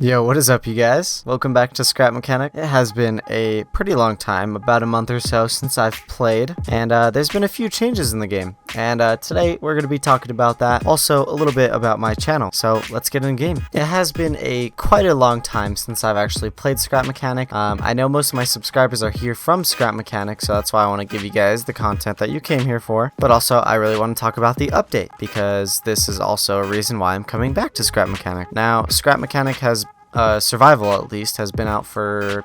Yo, what is up, you guys? Welcome back to Scrap Mechanic. It has been a pretty long time, about a month or so since I've played, and there's been a few changes in the game. And today we're going to be talking about that, also a little bit about my channel. So let's get in the game. It has been quite a long time since I've actually played Scrap Mechanic. I know most of my subscribers are here from Scrap Mechanic, so that's why I want to give you guys the content that you came here for. But also, I really want to talk about the update, because this is also a reason why I'm coming back to Scrap Mechanic. Now, Scrap Mechanic has survival, at least, has been out for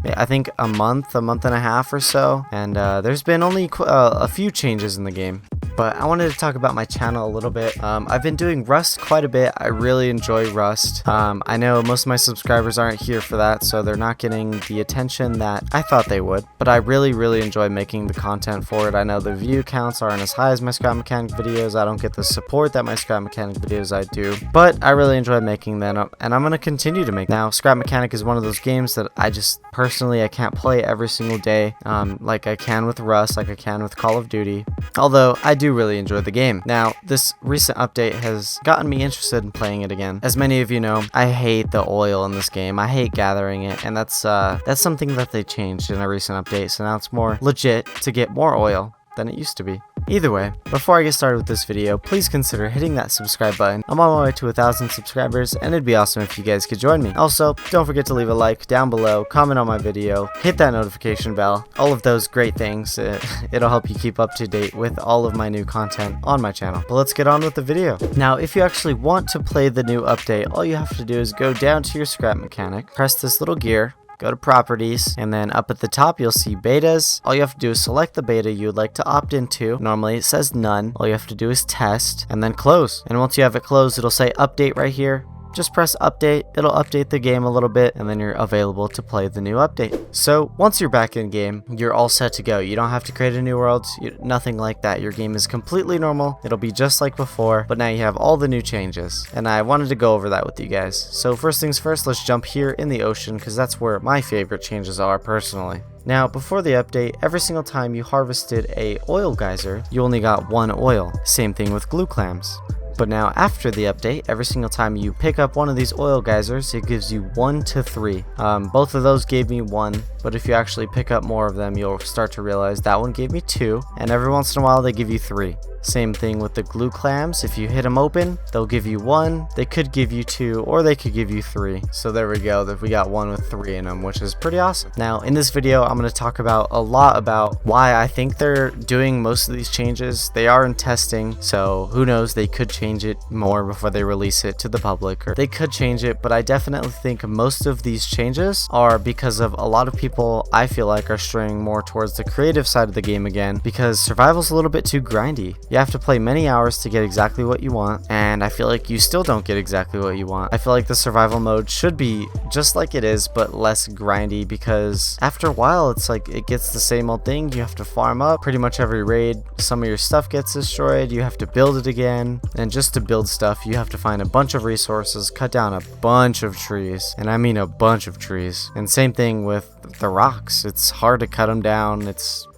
I think a month and a half or so, and there's been only a few changes in the game. But I wanted to talk about my channel a little bit. I've been doing Rust quite a bit. I really enjoy Rust. I know most of my subscribers aren't here for that, so they're not getting the attention that I thought they would. But I really enjoy making the content for it. I know the view counts aren't as high as my Scrap Mechanic videos. I don't get the support that my Scrap Mechanic videos I do. But I really enjoy making them, and I'm going to continue to make. Now, Scrap Mechanic is one of those games that I just personally I can't play every single day, like I can with Rust, like I can with Call of Duty. Although I do really enjoy the game. Now, this recent update has gotten me interested in playing it again. As many of you know, I hate the oil in this game. I hate gathering it, and that's something that they changed in a recent update, so now it's more legit to get more oil than it used to be. Either way, before I get started with this video, please consider hitting that subscribe button. I'm on my way to 1,000 subscribers, and it'd be awesome if you guys could join me. Also, don't forget to leave a like down below, comment on my video, hit that notification bell, all of those great things. It'll help you keep up to date with all of my new content on my channel. But let's get on with the video. Now, if you actually want to play the new update, all you have to do is go down to your Scrap Mechanic, press this little gear, go to properties, and then up at the top you'll see betas. All you have to do is select the beta you would like to opt into. Normally it says none. All you have to do is test and then close. And once you have it closed, it'll say update right here. Just press update, it'll update the game a little bit, and then you're available to play the new update. So once you're back in game, you're all set to go. You don't have to create a new world, nothing like that. Your game is completely normal. It'll be just like before, but now you have all the new changes, and I wanted to go over that with you guys. So first things first, let's jump here in the ocean, because that's where my favorite changes are personally. Now, before the update, every single time you harvested a oil geyser, you only got one oil. Same thing with glue clams. But now after the update, every single time you pick up one of these oil geysers, it gives you 1 to 3. Both of those gave me 1, but if you actually pick up more of them, you'll start to realize that one gave me 2, and every once in a while they give you 3. Same thing with the glue clams. If you hit them open, they'll give you 1, they could give you 2, or they could give you 3. So there we go, we got one with 3 in them, which is pretty awesome. Now in this video, I'm going to talk about a lot about why I think they're doing most of these changes. They are in testing, so who knows, they could change it more before they release it to the public, or they could change it, but I definitely think most of these changes are because of a lot of people I feel like are straying more towards the creative side of the game again, because survival's a little bit too grindy. You have to play many hours to get exactly what you want, and I feel like you still don't get exactly what you want. I feel like the survival mode should be just like it is, but less grindy, because after a while it's like it gets the same old thing. You have to farm up pretty much every raid, some of your stuff gets destroyed, you have to build it again, and just to build stuff you have to find a bunch of resources, cut down a bunch of trees, and I mean a bunch of trees. And same thing with the rocks, it's hard to cut them down.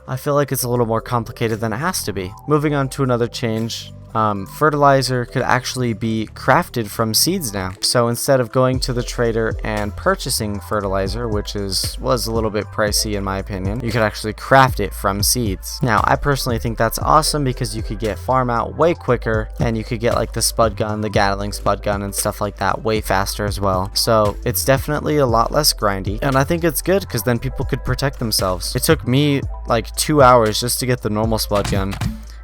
I feel like it's a little more complicated than it has to be. Moving on to another change. Fertilizer could actually be crafted from seeds now. So instead of going to the trader and purchasing fertilizer, which was a little bit pricey in my opinion, you could actually craft it from seeds. Now, I personally think that's awesome, because you could get farm out way quicker, and you could get like the spud gun, the Gatling spud gun, and stuff like that way faster as well. So it's definitely a lot less grindy, and I think it's good, because then people could protect themselves. It took me like 2 hours just to get the normal spud gun.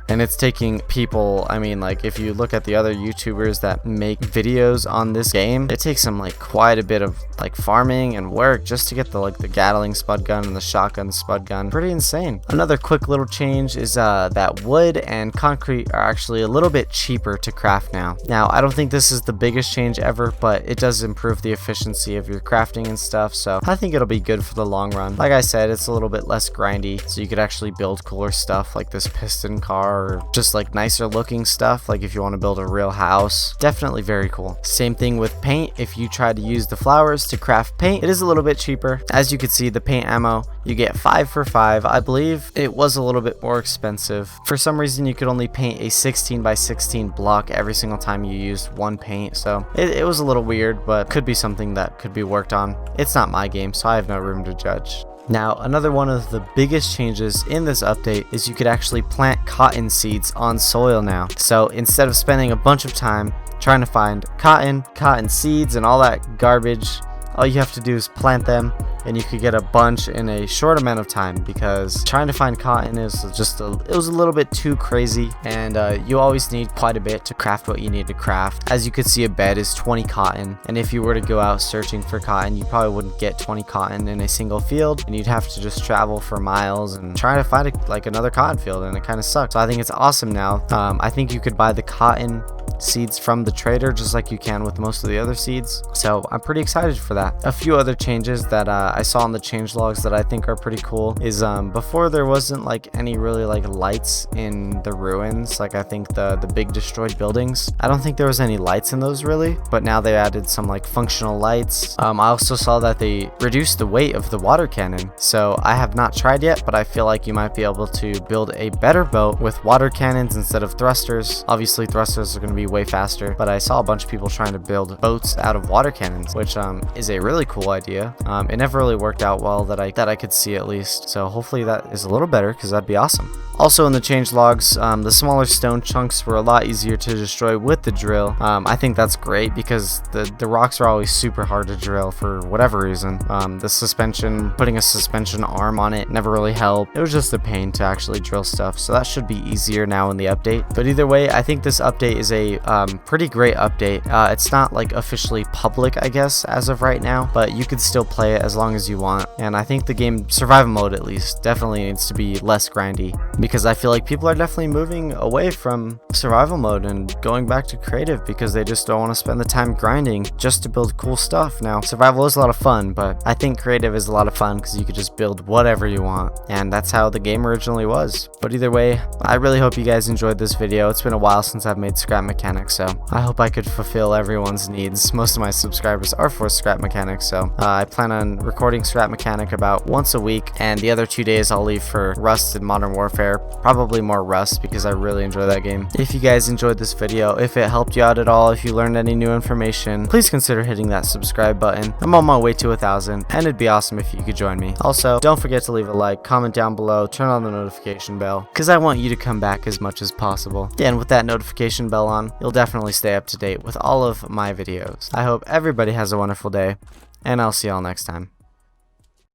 And it's taking people, I mean, like, if you look at the other YouTubers that make videos on this game, it takes them like quite a bit of like farming and work just to get the Gatling spud gun and the shotgun spud gun. Pretty insane. Another quick little change is that wood and concrete are actually a little bit cheaper to craft now. Now, I don't think this is the biggest change ever, but it does improve the efficiency of your crafting and stuff, so I think it'll be good for the long run. Like I said, it's a little bit less grindy, so you could actually build cooler stuff like this piston car are just like nicer looking stuff, like if you want to build a real house. Definitely very cool. Same thing with paint. If you try to use the flowers to craft paint, it is a little bit cheaper. As you can see, the paint ammo, you get 5 for 5. I believe it was a little bit more expensive. For some reason, you could only paint a 16 by 16 block every single time you used one paint, so it was a little weird, but could be something that could be worked on. It's not my game, so I have no room to judge. Now, another one of the biggest changes in this update is you could actually plant cotton seeds on soil now. So instead of spending a bunch of time trying to find cotton seeds and all that garbage, all you have to do is plant them, and you could get a bunch in a short amount of time, because trying to find cotton is just it was a little bit too crazy, and you always need quite a bit to craft what you need to craft. As you could see, a bed is 20 cotton, and if you were to go out searching for cotton, you probably wouldn't get 20 cotton in a single field, and you'd have to just travel for miles and try to find like another cotton field, and it kind of sucks. So I think it's awesome now. I think you could buy the cotton seeds from the trader just like you can with most of the other seeds, so I'm pretty excited for that. A few other changes that I saw in the changelogs that I think are pretty cool is before there wasn't like any really like lights in the ruins, like I think the big destroyed buildings, I don't think there was any lights in those really, but now they added some like functional lights. I also saw that they reduced the weight of the water cannon, so I have not tried yet, but I feel like you might be able to build a better boat with water cannons instead of thrusters. Obviously thrusters are going to be way faster, but I saw a bunch of people trying to build boats out of water cannons, which is a really cool idea. It never really worked out well that I could see, at least, so hopefully that is a little better, because that'd be awesome. Also in the changelogs, the smaller stone chunks were a lot easier to destroy with the drill. I think that's great, because the rocks are always super hard to drill for whatever reason. The suspension, putting a suspension arm on it never really helped. It was just a pain to actually drill stuff, so that should be easier now in the update. But either way, I think this update is a pretty great update. It's not like officially public, I guess, as of right now, but you could still play it as long as you want. And I think the game survival mode, at least, definitely needs to be less grindy, because I feel like people are definitely moving away from survival mode and going back to creative, because they just don't want to spend the time grinding just to build cool stuff. Now, survival is a lot of fun, but I think creative is a lot of fun because you could just build whatever you want, and that's how the game originally was. But either way, I really hope you guys enjoyed this video. It's been a while since I've made Scrap Mechanic, so I hope I could fulfill everyone's needs. Most of my subscribers are for Scrap Mechanic, so I plan on recording Scrap Mechanic about once a week, and the other 2 days I'll leave for Rust and Modern Warfare. Probably more Rust, because I really enjoy that game. If you guys enjoyed this video, if it helped you out at all, if you learned any new information, please consider hitting that subscribe button. I'm on my way to 1,000, and it'd be awesome if you could join me. Also, don't forget to leave a like, comment down below, turn on the notification bell, because I want you to come back as much as possible. Yeah, and with that notification bell on, you'll definitely stay up to date with all of my videos. I hope everybody has a wonderful day, and I'll see y'all next time.